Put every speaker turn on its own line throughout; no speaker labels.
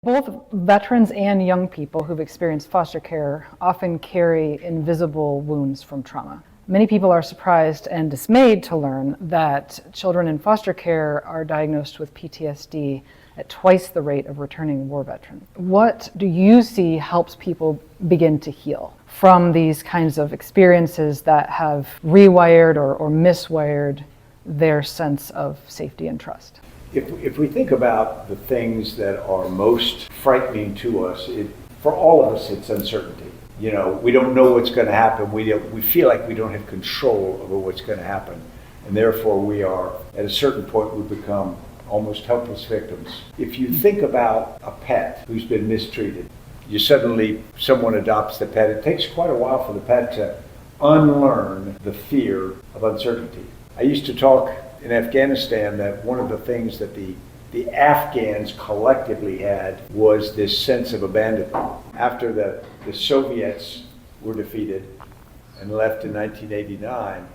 Both veterans and young people who've experienced foster care often carry invisible wounds from trauma. Many people are surprised and dismayed to learn that children in foster care are diagnosed with PTSD at twice the rate of returning war veterans. What do you see helps people begin to heal from these kinds of experiences that have rewired or miswired their sense of safety and trust?
If we think about the things that are most frightening to us, for all of us, it's uncertainty. You know, we don't know what's going to happen. We feel like we don't have control over what's going to happen. And therefore we are, at a certain point, we become almost helpless victims. If you think about a pet who's been mistreated, someone adopts the pet. It takes quite a while for the pet to unlearn the fear of uncertainty. I used to talk in Afghanistan that one of the things that the Afghans collectively had was this sense of abandonment. After the Soviets were defeated and left in 1989,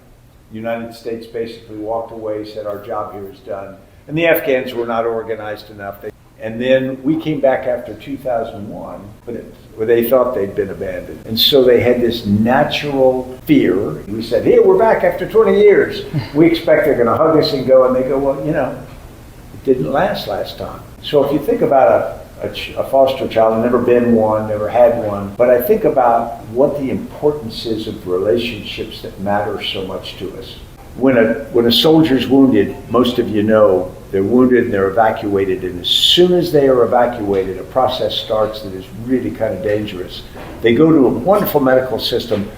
the United States basically walked away, said our job here is done. And the Afghans were not organized enough. And then we came back after 2001, where they thought they'd been abandoned. And so they had this natural fear. We said, here, we're back after 20 years. We expect they're going to hug us and go, and they go, well, you know, it didn't last time. So if you think about a foster child, I've never been one, never had one, but I think about what the importance is of relationships that matter so much to us. When a soldier's wounded, most of you know, they're wounded and they're evacuated, and as soon as they are evacuated, a process starts that is really kind of dangerous. They go to a wonderful medical system,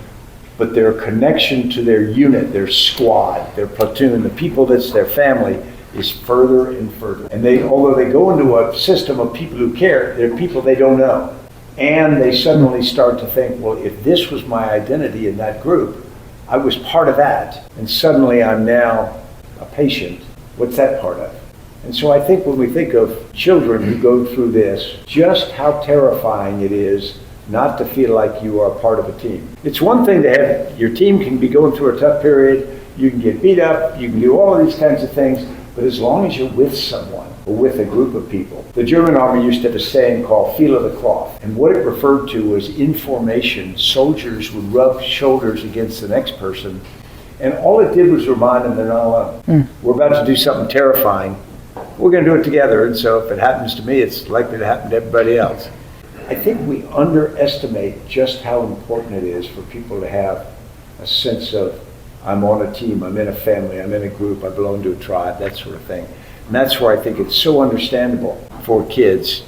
but their connection to their unit, their squad, their platoon, the people that's their family, is further and further. And although they go into a system of people who care, they're people they don't know. And they suddenly start to think, well, if this was my identity in that group, I was part of that, and suddenly I'm now a patient. What's that part of? And so I think when we think of children who go through this, just how terrifying it is not to feel like you are part of a team. It's one thing to have your team can be going through a tough period, you can get beat up, you can do all of these kinds of things, but as long as you're with someone or with a group of people. The German army used to have a saying called feel of the cloth, and what it referred to was in formation, soldiers would rub shoulders against the next person, and all it did was remind them they're not alone. We're about to do something terrifying. We're going to do it together, and so if it happens to me, it's likely to happen to everybody else. I think we underestimate just how important it is for people to have a sense of, I'm on a team, I'm in a family, I'm in a group, I belong to a tribe, that sort of thing. And that's where I think it's so understandable for kids